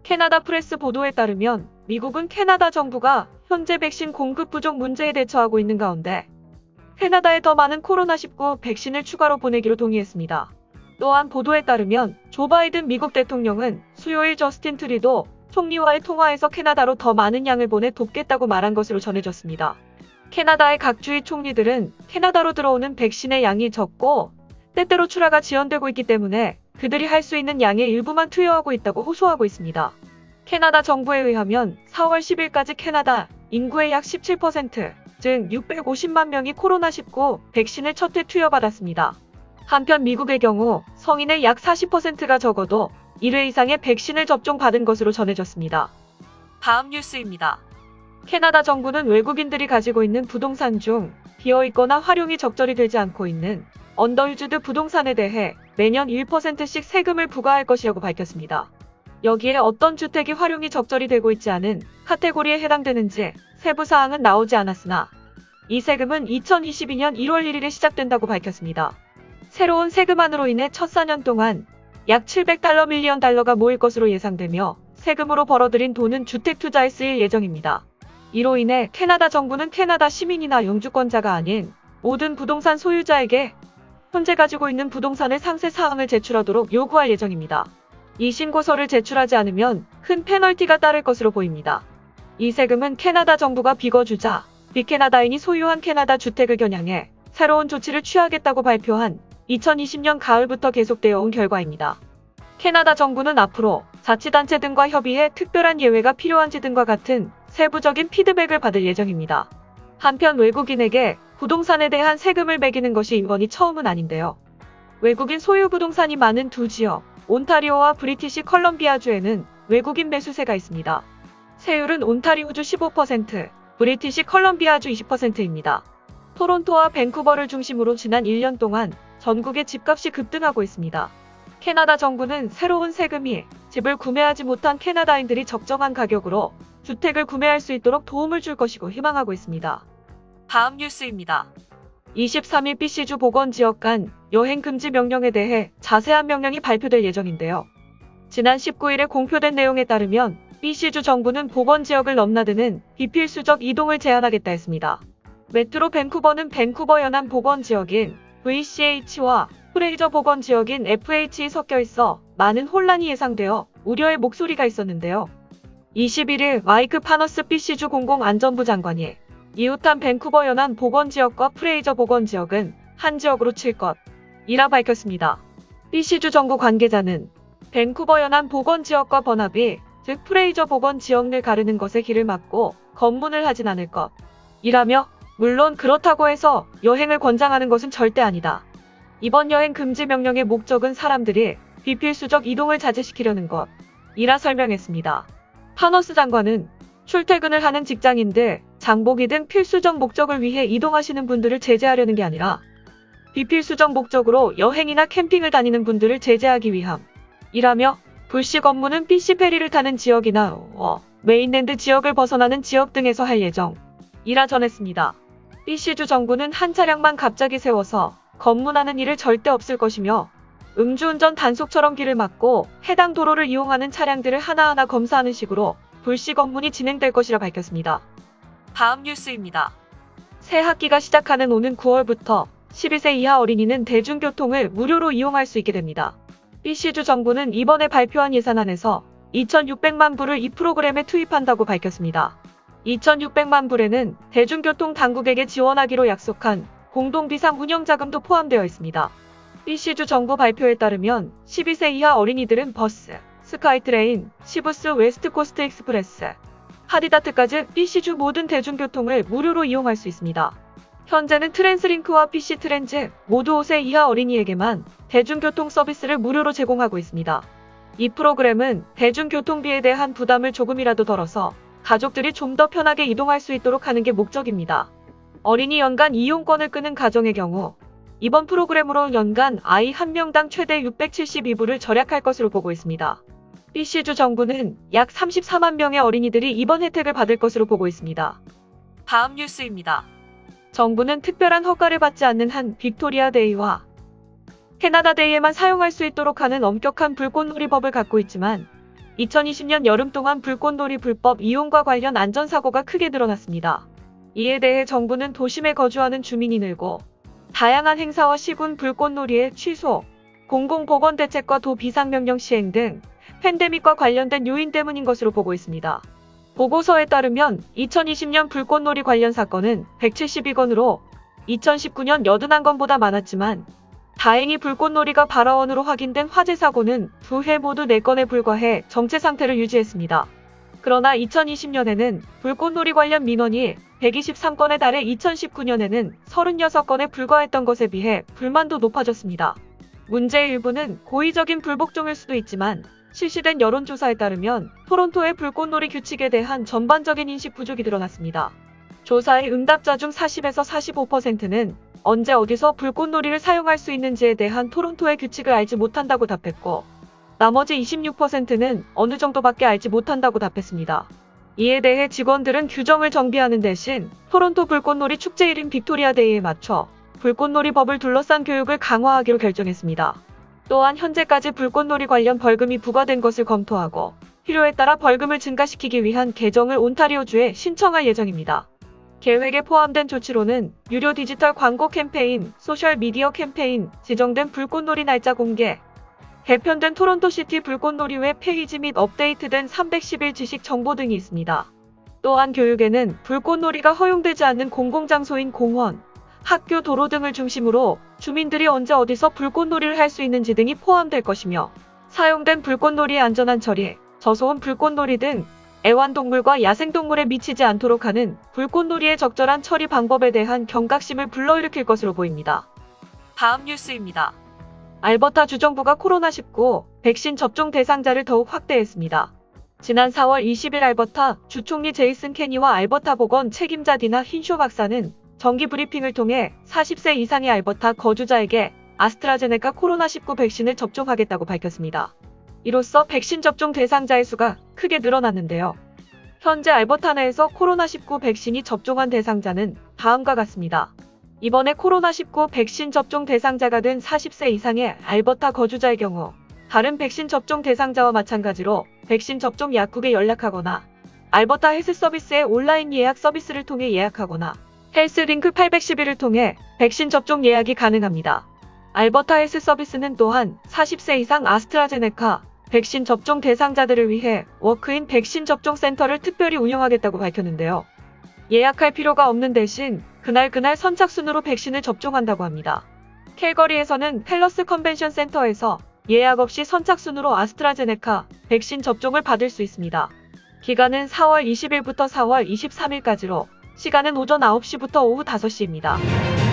캐나다 프레스 보도에 따르면 미국은 캐나다 정부가 현재 백신 공급 부족 문제에 대처하고 있는 가운데 캐나다에 더 많은 코로나19 백신을 추가로 보내기로 동의했습니다. 또한 보도에 따르면 조 바이든 미국 대통령은 수요일 저스틴 트루도 총리와의 통화에서 캐나다로 더 많은 양을 보내 돕겠다고 말한 것으로 전해졌습니다. 캐나다의 각 주의 총리들은 캐나다로 들어오는 백신의 양이 적고 때때로 출하가 지연되고 있기 때문에 그들이 할 수 있는 양의 일부만 투여하고 있다고 호소하고 있습니다. 캐나다 정부에 의하면 4월 10일까지 캐나다 인구의 약 17%, 즉 650만 명이 코로나19 백신을 첫 회 투여받았습니다. 한편 미국의 경우 성인의 약 40%가 적어도 1회 이상의 백신을 접종받은 것으로 전해졌습니다. 다음 뉴스입니다. 캐나다 정부는 외국인들이 가지고 있는 부동산 중 비어있거나 활용이 적절히 되지 않고 있는 언더유즈드 부동산에 대해 매년 1%씩 세금을 부과할 것이라고 밝혔습니다. 여기에 어떤 주택이 활용이 적절히 되고 있지 않은 카테고리에 해당되는지 세부 사항은 나오지 않았으나 이 세금은 2022년 1월 1일에 시작된다고 밝혔습니다. 새로운 세금안으로 인해 첫 4년 동안 약 700달러 밀리언 달러가 모일 것으로 예상되며 세금으로 벌어들인 돈은 주택 투자에 쓰일 예정입니다. 이로 인해 캐나다 정부는 캐나다 시민이나 영주권자가 아닌 모든 부동산 소유자에게 현재 가지고 있는 부동산의 상세 사항을 제출하도록 요구할 예정입니다. 이 신고서를 제출하지 않으면 큰 페널티가 따를 것으로 보입니다. 이 세금은 캐나다 정부가 비거주자, 비캐나다인이 소유한 캐나다 주택을 겨냥해 새로운 조치를 취하겠다고 발표한 2020년 가을부터 계속되어 온 결과입니다. 캐나다 정부는 앞으로 자치단체 등과 협의해 특별한 예외가 필요한지 등과 같은 세부적인 피드백을 받을 예정입니다. 한편 외국인에게 부동산에 대한 세금을 매기는 것이 이번이 처음은 아닌데요. 외국인 소유 부동산이 많은 두 지역, 온타리오와 브리티시 컬럼비아주에는 외국인 매수세가 있습니다. 세율은 온타리오주 15%, 브리티시 컬럼비아주 20%입니다. 토론토와 밴쿠버를 중심으로 지난 1년 동안 전국의 집값이 급등하고 있습니다. 캐나다 정부는 새로운 세금이 집을 구매하지 못한 캐나다인들이 적정한 가격으로 주택을 구매할 수 있도록 도움을 줄 것이고 희망하고 있습니다. 다음 뉴스입니다. 23일 BC주 보건지역 간 여행 금지 명령에 대해 자세한 명령이 발표될 예정인데요. 지난 19일에 공표된 내용에 따르면 BC주 정부는 보건지역을 넘나드는 비필수적 이동을 제한하겠다 했습니다. 메트로 밴쿠버는 밴쿠버 연안 보건지역인 VCH와 프레이저 보건지역인 FH이 섞여 있어 많은 혼란이 예상되어 우려의 목소리가 있었는데요. 21일 마이크 파너스 BC주 공공안전부 장관이 이웃한 밴쿠버 연안 보건지역과 프레이저 보건지역은 한 지역으로 칠 것이라 밝혔습니다. BC주 정부 관계자는 밴쿠버 연안 보건지역과 번합이 즉 프레이저 보건지역 를 가르는 것에 길을 막고 검문을 하진 않을 것이라며 물론 그렇다고 해서 여행을 권장하는 것은 절대 아니다. 이번 여행 금지 명령의 목적은 사람들이 비필수적 이동을 자제시키려는 것이라 설명했습니다. 파너스 장관은 출퇴근을 하는 직장인들, 장보기 등 필수적 목적을 위해 이동하시는 분들을 제재하려는 게 아니라 비필수적 목적으로 여행이나 캠핑을 다니는 분들을 제재하기 위함이라며 불시 검문은 BC 페리를 타는 지역이나 메인랜드 지역을 벗어나는 지역 등에서 할 예정이라 전했습니다. BC주 정부는 한 차량만 갑자기 세워서 검문하는 일을 절대 없을 것이며 음주운전 단속처럼 길을 막고 해당 도로를 이용하는 차량들을 하나하나 검사하는 식으로 불시 검문이 진행될 것이라 밝혔습니다. 다음 뉴스입니다. 새 학기가 시작하는 오는 9월부터 12세 이하 어린이는 대중교통을 무료로 이용할 수 있게 됩니다. BC주 정부는 이번에 발표한 예산안에서 2,600만 불을 이 프로그램에 투입한다고 밝혔습니다. 2,600만 불에는 대중교통 당국에게 지원하기로 약속한 공동비상 운영자금도 포함되어 있습니다. BC주 정부 발표에 따르면 12세 이하 어린이들은 버스, 스카이트레인, 시부스 웨스트코스트 익스프레스, 하디다트까지 BC주 모든 대중교통을 무료로 이용할 수 있습니다. 현재는 트랜스링크와 BC 트랜즈 모두 5세 이하 어린이에게만 대중교통 서비스를 무료로 제공하고 있습니다. 이 프로그램은 대중교통비에 대한 부담을 조금이라도 덜어서 가족들이 좀 더 편하게 이동할 수 있도록 하는 게 목적입니다. 어린이 연간 이용권을 끄는 가정의 경우 이번 프로그램으로 연간 아이 한 명당 최대 672불을 절약할 것으로 보고 있습니다. BC주 정부는 약 34만 명의 어린이들이 이번 혜택을 받을 것으로 보고 있습니다. 다음 뉴스입니다. 정부는 특별한 허가를 받지 않는 한 빅토리아 데이와 캐나다 데이에만 사용할 수 있도록 하는 엄격한 불꽃놀이법을 갖고 있지만 2020년 여름 동안 불꽃놀이 불법 이용과 관련 안전사고가 크게 늘어났습니다. 이에 대해 정부는 도심에 거주하는 주민이 늘고 다양한 행사와 시군 불꽃놀이의 취소, 공공보건대책과 도비상명령 시행 등 팬데믹과 관련된 요인 때문인 것으로 보고 있습니다. 보고서에 따르면 2020년 불꽃놀이 관련 사건은 172건으로 2019년 81건보다 많았지만 다행히 불꽃놀이가 발화원으로 확인된 화재 사고는 2회 모두 4건에 불과해 정체 상태를 유지했습니다. 그러나 2020년에는 불꽃놀이 관련 민원이 123건에 달해 2019년에는 36건에 불과했던 것에 비해 불만도 높아졌습니다. 문제의 일부는 고의적인 불복종일 수도 있지만 실시된 여론조사에 따르면 토론토의 불꽃놀이 규칙에 대한 전반적인 인식 부족이 드러났습니다. 조사의 응답자 중 40에서 45%는 언제 어디서 불꽃놀이를 사용할 수 있는지에 대한 토론토의 규칙을 알지 못한다고 답했고 나머지 26%는 어느 정도밖에 알지 못한다고 답했습니다. 이에 대해 직원들은 규정을 정비하는 대신 토론토 불꽃놀이 축제일인 빅토리아데이에 맞춰 불꽃놀이 법을 둘러싼 교육을 강화하기로 결정했습니다. 또한 현재까지 불꽃놀이 관련 벌금이 부과된 것을 검토하고 필요에 따라 벌금을 증가시키기 위한 개정을 온타리오주에 신청할 예정입니다. 계획에 포함된 조치로는 유료 디지털 광고 캠페인, 소셜미디어 캠페인, 지정된 불꽃놀이 날짜 공개, 개편된 토론토시티 불꽃놀이 웹 페이지 및 업데이트된 310일 지식 정보 등이 있습니다. 또한 교육에는 불꽃놀이가 허용되지 않는 공공장소인 공원, 학교, 도로 등을 중심으로 주민들이 언제 어디서 불꽃놀이를 할 수 있는지 등이 포함될 것이며 사용된 불꽃놀이의 안전한 처리, 저소음 불꽃놀이 등 애완동물과 야생동물에 미치지 않도록 하는 불꽃놀이의 적절한 처리 방법에 대한 경각심을 불러일으킬 것으로 보입니다. 다음 뉴스입니다. 알버타 주정부가 코로나19 백신 접종 대상자를 더욱 확대했습니다. 지난 4월 20일 알버타 주총리 제이슨 케니와 알버타 보건 책임자 디나 힌쇼 박사는 정기 브리핑을 통해 40세 이상의 알버타 거주자에게 아스트라제네카 코로나19 백신을 접종하겠다고 밝혔습니다. 이로써 백신 접종 대상자의 수가 크게 늘어났는데요. 현재 알버타 내에서 코로나19 백신이 접종한 대상자는 다음과 같습니다. 이번에 코로나19 백신 접종 대상자가 된 40세 이상의 알버타 거주자의 경우 다른 백신 접종 대상자와 마찬가지로 백신 접종 약국에 연락하거나 알버타 헬스 서비스의 온라인 예약 서비스를 통해 예약하거나 헬스링크 811을 통해 백신 접종 예약이 가능합니다. 알버타 헬스 서비스는 또한 40세 이상 아스트라제네카 백신 접종 대상자들을 위해 워크인 백신 접종 센터를 특별히 운영하겠다고 밝혔는데요. 예약할 필요가 없는 대신 그날 선착순으로 백신을 접종한다고 합니다. 캘거리에서는 팰러스 컨벤션 센터에서 예약 없이 선착순으로 아스트라제네카 백신 접종을 받을 수 있습니다. 기간은 4월 20일부터 4월 23일까지로 시간은 오전 9시부터 오후 5시입니다.